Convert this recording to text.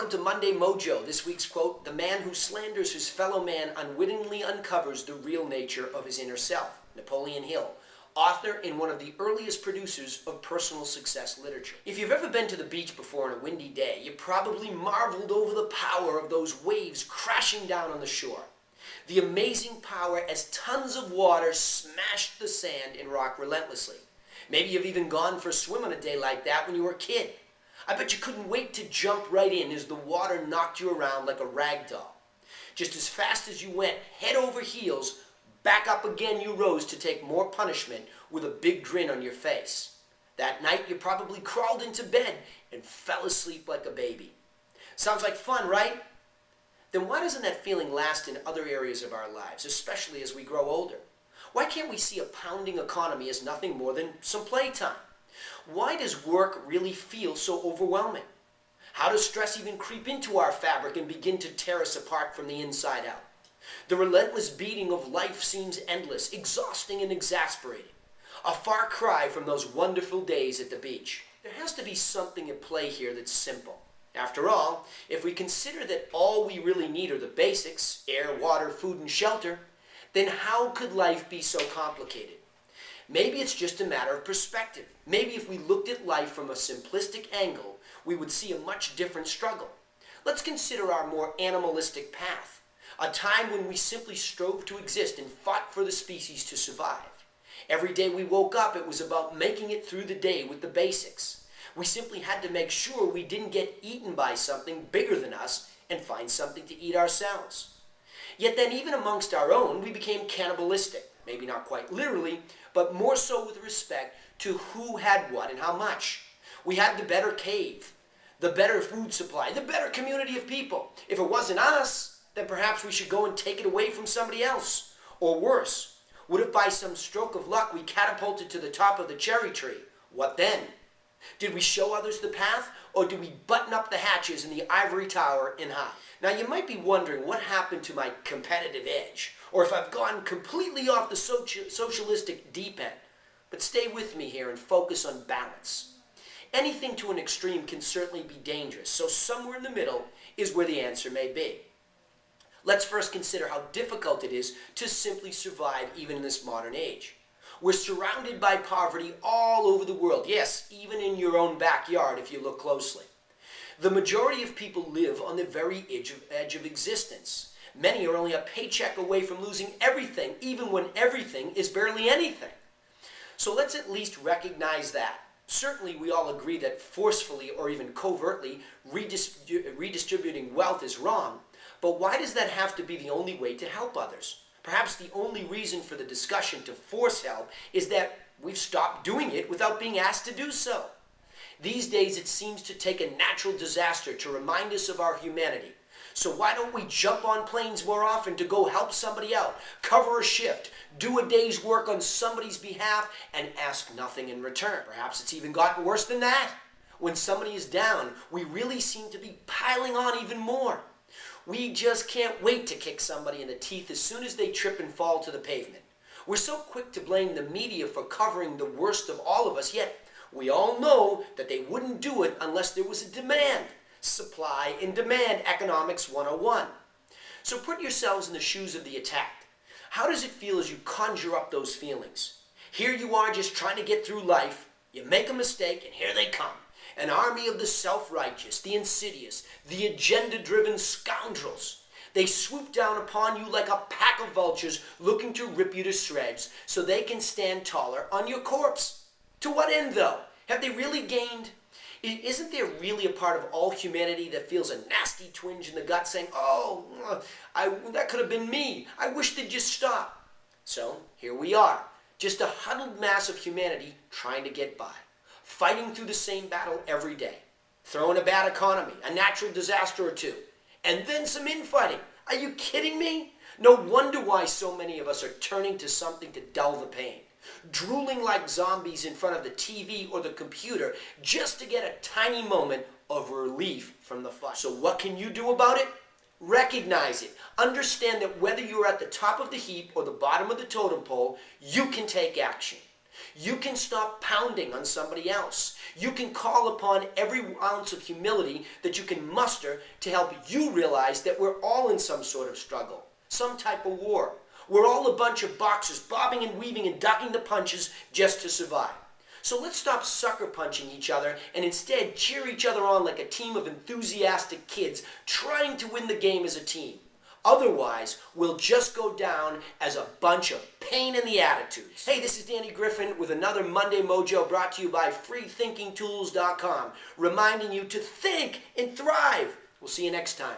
welcome to Monday Mojo. This week's quote, "The man who slanders his fellow man unwittingly uncovers the real nature of his inner self." Napoleon Hill, author and one of the earliest producers of personal success literature. If you've ever been to the beach before on a windy day, you probably marveled over the power of those waves crashing down on the shore. The amazing power as tons of water smashed the sand and rock relentlessly. Maybe you've even gone for a swim on a day like that when you were a kid. I bet you couldn't wait to jump right in as the water knocked you around like a rag doll. Just as fast as you went, head over heels, back up again you rose to take more punishment with a big grin on your face. That night you probably crawled into bed and fell asleep like a baby. Sounds like fun, right? Then why doesn't that feeling last in other areas of our lives, especially as we grow older? Why can't we see a pounding economy as nothing more than some playtime? Why does work really feel so overwhelming? How does stress even creep into our fabric and begin to tear us apart from the inside out? The relentless beating of life seems endless, exhausting, and exasperating. A far cry from those wonderful days at the beach. There has to be something at play here that's simple. After all, if we consider that all we really need are the basics, air, water, food, and shelter, then how could life be so complicated? Maybe it's just a matter of perspective. Maybe if we looked at life from a simplistic angle, we would see a much different struggle. Let's consider our more animalistic path, a time when we simply strove to exist and fought for the species to survive. Every day we woke up, it was about making it through the day with the basics. We simply had to make sure we didn't get eaten by something bigger than us and find something to eat ourselves. Yet then, even amongst our own, we became cannibalistic. Maybe not quite literally, but more so with respect to who had what and how much. We had the better cave, the better food supply, the better community of people. If it wasn't us, then perhaps we should go and take it away from somebody else. Or worse, what if by some stroke of luck we catapulted to the top of the cherry tree? What then? Did we show others the path, or did we button up the hatches in the ivory tower and hide? Now you might be wondering what happened to my competitive edge, or if I've gone completely off the socialistic deep end. But stay with me here and focus on balance. Anything to an extreme can certainly be dangerous, so somewhere in the middle is where the answer may be. Let's first consider how difficult it is to simply survive even in this modern age. We're surrounded by poverty all over the world. Yes, even in your own backyard if you look closely. The majority of people live on the very edge of existence. Many are only a paycheck away from losing everything, even when everything is barely anything. So let's at least recognize that. Certainly we all agree that forcefully or even covertly redistributing wealth is wrong, but why does that have to be the only way to help others? Perhaps the only reason for the discussion to force help is that we've stopped doing it without being asked to do so. These days it seems to take a natural disaster to remind us of our humanity. So why don't we jump on planes more often to go help somebody out, cover a shift, do a day's work on somebody's behalf, and ask nothing in return? Perhaps it's even gotten worse than that. When somebody is down, we really seem to be piling on even more. We just can't wait to kick somebody in the teeth as soon as they trip and fall to the pavement. We're so quick to blame the media for covering the worst of all of us, yet we all know that they wouldn't do it unless there was a demand. Supply and demand economics 101. So put yourselves in the shoes of the attacked. How does it feel as you conjure up those feelings? Here you are just trying to get through life. You make a mistake and here they come. An army of the self-righteous, the insidious, the agenda-driven scoundrels. They swoop down upon you like a pack of vultures looking to rip you to shreds so they can stand taller on your corpse. To what end, though? Have they really gained? Isn't there really a part of all humanity that feels a nasty twinge in the gut saying, oh, that could have been me. I wish they'd just stop. So here we are, just a huddled mass of humanity trying to get by. Fighting through the same battle every day. Throw in a bad economy, a natural disaster or two, and then some infighting. Are you kidding me? No wonder why so many of us are turning to something to dull the pain. Drooling like zombies in front of the TV or the computer just to get a tiny moment of relief from the fight. So what can you do about it? Recognize it. Understand that whether you're at the top of the heap or the bottom of the totem pole, you can take action. You can stop pounding on somebody else. You can call upon every ounce of humility that you can muster to help you realize that we're all in some sort of struggle, some type of war. We're all a bunch of boxers bobbing and weaving and ducking the punches just to survive. So let's stop sucker punching each other and instead cheer each other on like a team of enthusiastic kids trying to win the game as a team. Otherwise, we'll just go down as a bunch of pain in the attitudes. Hey, this is Danny Griffin with another Monday Mojo brought to you by freethinkingtools.com, reminding you to think and thrive. We'll see you next time.